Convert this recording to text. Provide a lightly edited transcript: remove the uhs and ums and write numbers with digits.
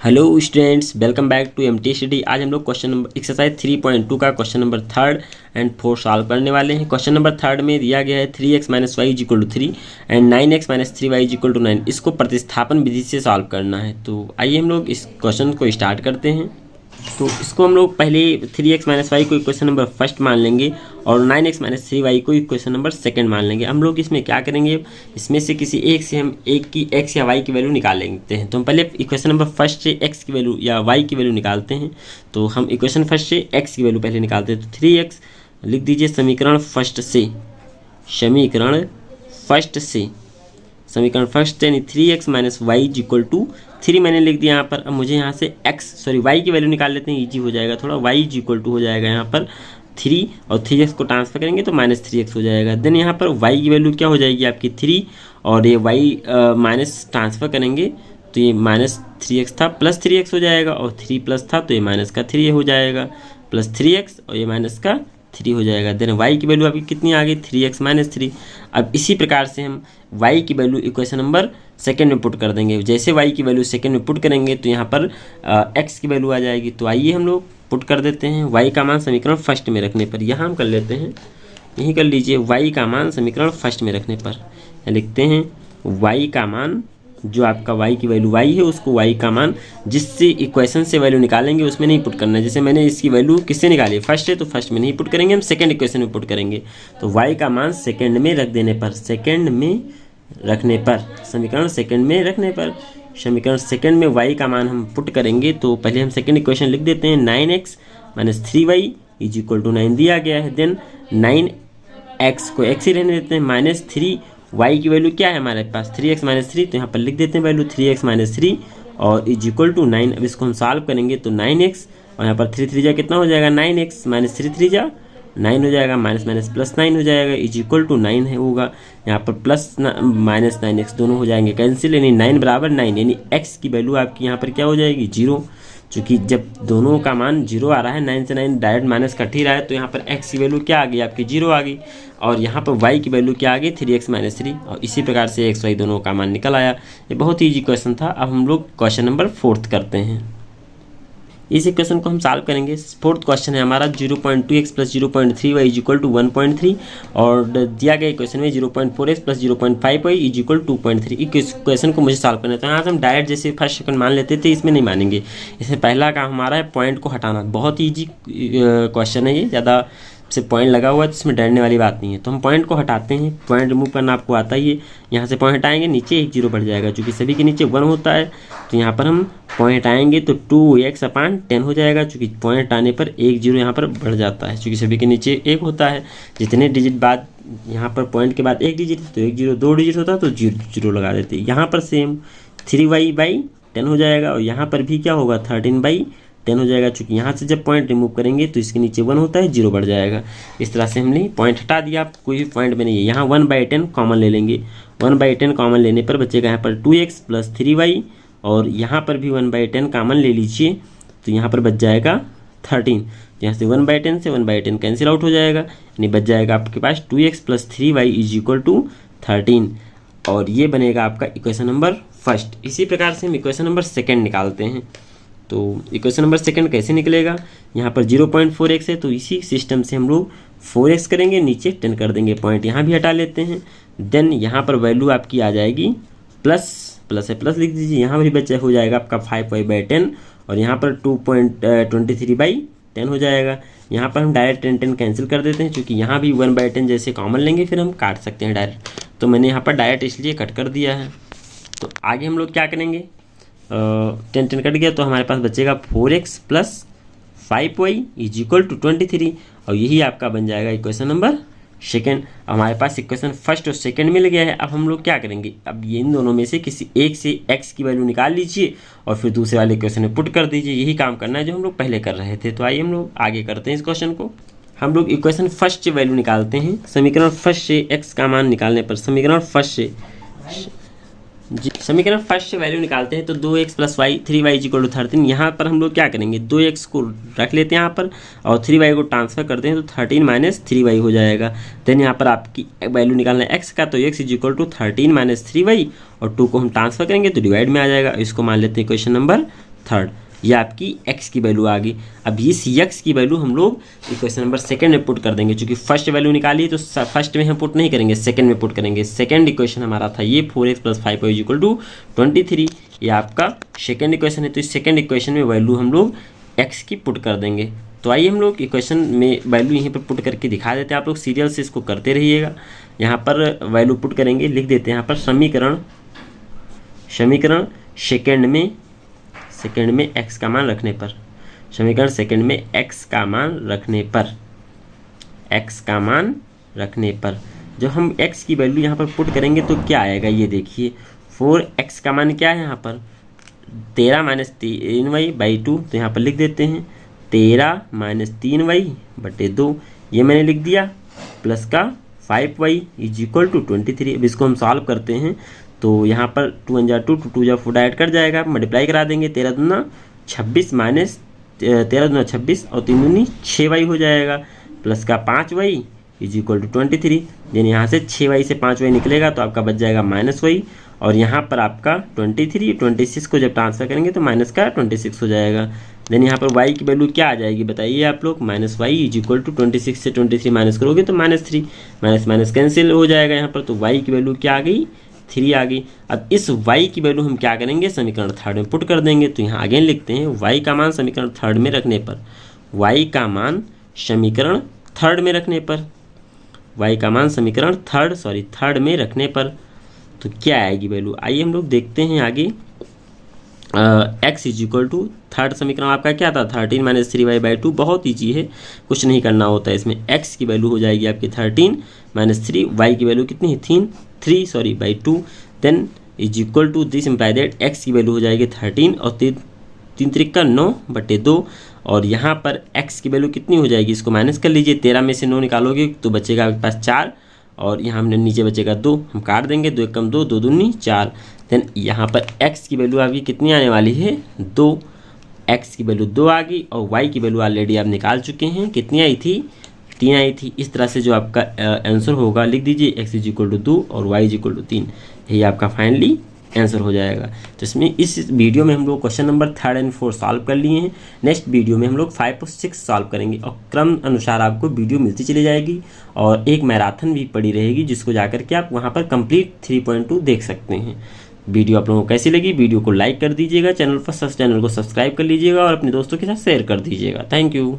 Hello students, welcome back to MT study. आज हम लोग क्वेश्चन नंबर एक्सरसाइज 3.2 का क्वेश्चन नंबर 3 एंड 4 सॉल्व करने वाले हैं। क्वेश्चन नंबर 3 में दिया गया है 3x - y = 3 and 9x - 3y = 9। इसको प्रतिस्थापन विधि से सॉल्व करना है। तो आइए हम लोग इस क्वेश्चन को स्टार्ट करते हैं। तो इसको हम लोग पहले 3x - y को इक्वेशन नंबर फर्स्ट मान लेंगे और 9x - 3y को इक्वेशन नंबर सेकंड मान लेंगे। हम लोग इसमें क्या करेंगे, इसमें से किसी एक से हम एक की x या y की वैल्यू निकाल लेते हैं। तो हम पहले इक्वेशन नंबर फर्स्ट से x की वैल्यू या y की वैल्यू निकालते हैं। तो हम इक्वेशन फर्स्ट से x की वैल्यू पहले निकालते हैं। तो 3x लिख दीजिए समीकरण फर्स्ट से, समीकरण फर्स्ट यानी 3x - y = 3 मैंने लिख दिया यहाँ पर। अब मुझे यहाँ से y की वैल्यू निकाल लेते हैं, इजी हो जाएगा थोड़ा। y = हो जाएगा यहाँ पर 3 और 3x को ट्रांसफर करेंगे तो -3x हो जाएगा। देन यहाँ पर y की वैल्यू क्या हो जाएगी आपकी 3 और ये y माइनस ट्रांसफर करेंगे तो ये -3x था प्लस 3x हो जाएगा और 3 प्लस था तो ये माइनस का 3 हो जाएगा, प्लस 3x और ये माइनस का 3 हो जाएगा। देन y की वैल्यू आपकी कितनी आ गई 3x - 3। अब इसी प्रकार से हम y की वैल्यू इक्वेशन नंबर सेकंड में पुट कर देंगे। जैसे y की वैल्यू सेकंड में पुट करेंगे तो यहाँ पर x की वैल्यू आ जाएगी। तो आइए हम लोग पुट कर देते हैं y का मान समीकरण फर्स्ट में रखने पर। यहाँ हम कर लेते हैं, यहीं कर लीजिए y का मान समीकरण फर्स्ट में रखने पर लिखते हैं y का मान, जो आपका y की वैल्यू y है उसको y का मान जिससे इक्वेशन से वैल्यू निकालेंगे उसमें नहीं पुट करना है। जैसे मैंने इसकी वैल्यू किससे निकाली, फर्स्ट है तो फर्स्ट में नहीं पुट करेंगे, हम सेकंड इक्वेशन में पुट करेंगे। तो y का मान सेकंड में रख देने पर, समीकरण सेकंड में रखने पर, समीकरण सेकंड में y का मान हम पुट करेंगे। तो पहले हम सेकंड इक्वेशन लिख देते हैं 9x - 3y = 9 दिया गया है। देन 9x को x ही रहने देते हैं, -3y की वैल्यू क्या है हमारे पास 3x - 3, तो यहाँ पर लिख देते हैं वैल्यू 3x - 3 और = 9। अब इसको हम सॉल्व करेंगे तो 9x और यहाँ पर 3 3 जा कितना हो जाएगा 9x, -3 3 जा 9 हो जाएगा, माइनस माइनस प्लस 9 हो जाएगा, = 9 है होगा। यहाँ पर प्लस माइनस 9x दोनों हो जाएंगे कैंसिल, यानी 9 = 9, यानी x की वैल्यू आपकी यहाँ पर क्या हो जाएगी 0। चूँकि जब दोनों का मान 0 आ रहा है, 9 से 9 डायरेक्ट माइनस कट ही रहा है, तो यहाँ पर x की वैल्यू क्या आ गई आपकी 0 आ गई और यहाँ पर y की वैल्यू क्या आ गई 3x - 3 और इसी प्रकार से x y दोनों का मान निकल आया। ये बहुत ही ईजी क्वेश्चन था। अब हम लोग क्वेश्चन नंबर 4 करते हैं। इस इक्वेशन को हम सॉल्व करेंगे। फोर्थ क्वेश्चन है हमारा 0.2x + 0.3y = 1.3 और दिया गया इक्वेशन में 0.4x + 0.5y = 2.3। इस क्वेश्चन को मुझे सॉल्व करना है। तो यहाँ से हम डायरेक्ट जैसे फर्स्ट सेकंड मान लेते थे, इसमें नहीं मानेंगे। इसमें पहला काम हमारा है पॉइंट को हटाना। बहुत ईजी क्वेश्चन है ये, ज़्यादा से पॉइंट लगा हुआ है तो इसमें डरने वाली बात नहीं है। तो हम पॉइंट को हटाते हैं, पॉइंट रिमूव करना आपको आता ही है। यहाँ से पॉइंट हटाएंगे, नीचे एक 0 बढ़ जाएगा, क्योंकि सभी के नीचे 1 होता है। तो यहाँ पर हम पॉइंट आएंगे तो 2x/10 हो जाएगा, क्योंकि पॉइंट आने पर एक 0 यहाँ पर बढ़ जाता है, क्योंकि सभी के नीचे 1 होता है। जितने डिजिट बाद यहाँ पर पॉइंट के बाद एक डिजिट तो 1 0, 2 डिजिट होता है तो 0 लगा देते हैं। यहाँ पर सेम 3y/10 हो जाएगा और यहाँ पर भी क्या होगा 13/10 हो जाएगा, चूँकि यहाँ से जब पॉइंट रिमूव करेंगे तो इसके नीचे 1 होता है, 0 बढ़ जाएगा। इस तरह से हमने पॉइंट हटा दिया, कोई भी पॉइंट में नहीं है। यहाँ 1/10 कॉमन ले लेंगे, 1/10 कॉमन लेने पर बचेगा यहाँ पर 2x + 3y और यहाँ पर भी 1/10 कॉमन ले लीजिए तो यहाँ पर बच जाएगा 13। यहाँ से 1/10 से 1/10 कैंसिल आउट हो जाएगा, यानी बच जाएगा आपके पास 2x + 3y = 13 और ये बनेगा आपका इक्वेशन नंबर फर्स्ट। इसी प्रकार से हम इक्वेशन नंबर सेकंड निकालते हैं। तो इक्वेशन नंबर सेकंड कैसे निकलेगा, यहाँ पर 0.4x है तो इसी सिस्टम से हम लोग 4x करेंगे, नीचे 10 कर देंगे, पॉइंट यहाँ भी हटा लेते हैं। देन यहाँ पर वैल्यू आपकी आ जाएगी प्लस है, प्लस लिख दीजिए। यहाँ भी बचा हो जाएगा आपका 5y/10 और यहाँ पर 2.23/10 हो जाएगा। यहाँ पर हम डायरेक्ट 10 कैंसिल कर देते हैं, क्योंकि यहाँ भी 1/10 जैसे कॉमन लेंगे फिर हम काट सकते हैं डायरेक्ट, तो मैंने यहाँ पर डायरेक्ट इसलिए कट कर दिया है। तो आगे हम लोग क्या करेंगे, 10 कट गया तो हमारे पास बचेगा 4x + 5y = 23 और यही आपका बन जाएगा इक्वेशन नंबर सेकंड। हमारे पास इक्वेशन फर्स्ट और सेकंड मिल गया है। अब हम लोग क्या करेंगे, अब ये इन दोनों में से किसी एक से x की वैल्यू निकाल लीजिए और फिर दूसरे वाले इक्वेशन में पुट कर दीजिए। यही काम करना है जो हम लोग पहले कर रहे थे। तो आइए हम लोग आगे करते हैं इस क्वेश्चन को। हम लोग इक्वेशन फर्स्ट से वैल्यू निकालते हैं। समीकरण फर्स्ट से x का मान निकालने पर समीकरण फर्स्ट से वैल्यू निकालते हैं तो 2x + y 3y = 13। यहाँ पर हम लोग क्या करेंगे, 2x को रख लेते हैं यहाँ पर और 3y को ट्रांसफर करते हैं तो 13 - 3y हो जाएगा। देन यहाँ पर आपकी वैल्यू निकालना है x का, तो x = 13 - 3y और 2 को हम ट्रांसफर करेंगे तो डिवाइड में आ जाएगा। इसको मान लेते हैं क्वेश्चन नंबर थर्ड। ये आपकी x की वैल्यू आ गई। अब इस x की वैल्यू हम लोग इक्वेशन नंबर सेकंड में पुट कर देंगे, क्योंकि फर्स्ट वैल्यू निकाली है तो फर्स्ट में हम पुट नहीं करेंगे, सेकंड में पुट करेंगे। सेकंड इक्वेशन हमारा था ये 4x + 5y = 23। ये आपका सेकंड इक्वेशन है, तो इस सेकंड इक्वेशन में वैल्यू हम लोग x की पुट कर देंगे। तो आइए हम लोग इक्वेशन में वैल्यू यहीं पर पुट करके दिखा देते हैं। आप लोग सीरियल से इसको करते रहिएगा। यहाँ पर वैल्यू पुट करेंगे, लिख देते हैं यहाँ पर समीकरण सेकंड में x का मान रखने पर, समीकरण सेकंड में x का मान रखने पर जब हम x की वैल्यू यहाँ पर पुट करेंगे तो क्या आएगा, ये देखिए। 4x का मान क्या है यहाँ पर 13 - 3y/2, तो यहाँ पर लिख देते हैं 13 - 3y/2, ये मैंने लिख दिया, प्लस का 5y = 23। अब इसको हम सॉल्व करते हैं तो यहाँ पर 2 × 2 2 × 4 ऐड कर जाएगा, मल्टीप्लाई करा देंगे। 13 दूना 26 और 3 दूनी 6y हो जाएगा, प्लस का 5y = 23। यानी यहाँ से 6y से 5y निकलेगा तो आपका बच जाएगा -y, और यहाँ पर आपका 26 को जब ट्रांसफर करेंगे तो माइनस का 26 हो जाएगा। देन यहाँ पर y की वैल्यू क्या आ जाएगी बताइए आप लोग, -y = 26 से 23 माइनस करोगे तो -3, माइनस कैंसिल हो जाएगा यहाँ पर, तो y की वैल्यू क्या आ गई 3 आ गई। अब इस y की वैल्यू हम क्या करेंगे, समीकरण थर्ड में पुट कर देंगे। तो यहाँ अगेन लिखते हैं y का मान समीकरण थर्ड में रखने पर, y का मान समीकरण थर्ड में रखने पर, थर्ड में रखने पर तो क्या आएगी वैल्यू, आइए हम लोग देखते हैं आगे। x = थर्ड समीकरण आपका क्या था 13 - 3y/2, बहुत ईजी है, कुछ नहीं करना होता है इसमें। x की वैल्यू हो जाएगी आपकी 13 - 3, y की वैल्यू कितनी है 3/2, then = this imply that x की वैल्यू हो जाएगी 13 और 3 3 का 9/2, और यहाँ पर x की वैल्यू कितनी हो जाएगी, इसको माइनस कर लीजिए। 13 में से 9 निकालोगे तो बचेगा आपके पास 4, और यहाँ हमने नीचे बचेगा 2, हम काट देंगे, 2 × 1 = 2, 2 दूनी 4। देन यहाँ पर x की वैल्यू आपकी कितनी आने वाली है 2, x की वैल्यू 2 आ गई, और y की वैल्यू ऑलरेडी आप निकाल चुके हैं, कितनी आई थी 3 आई थी। इस तरह से जो आपका आंसर होगा लिख दीजिए x = 2 और y = 3, यही आपका फाइनली आंसर हो जाएगा। तो इसमें इस वीडियो में हम लोग क्वेश्चन नंबर 3 और 4 सॉल्व कर लिए हैं। नेक्स्ट वीडियो में हम लोग 5 और 6 सॉल्व करेंगे, और क्रम अनुसार आपको वीडियो मिलती चली जाएगी, और एक मैराथन भी पड़ी रहेगी जिसको जाकर के आप वहाँ पर कंप्लीट 3.2 देख सकते हैं। वीडियो आप लोगों को कैसी लगी, वीडियो को लाइक कर दीजिएगा, चैनल को सब्सक्राइब कर लीजिएगा और अपने दोस्तों के साथ शेयर कर दीजिएगा। Thank you.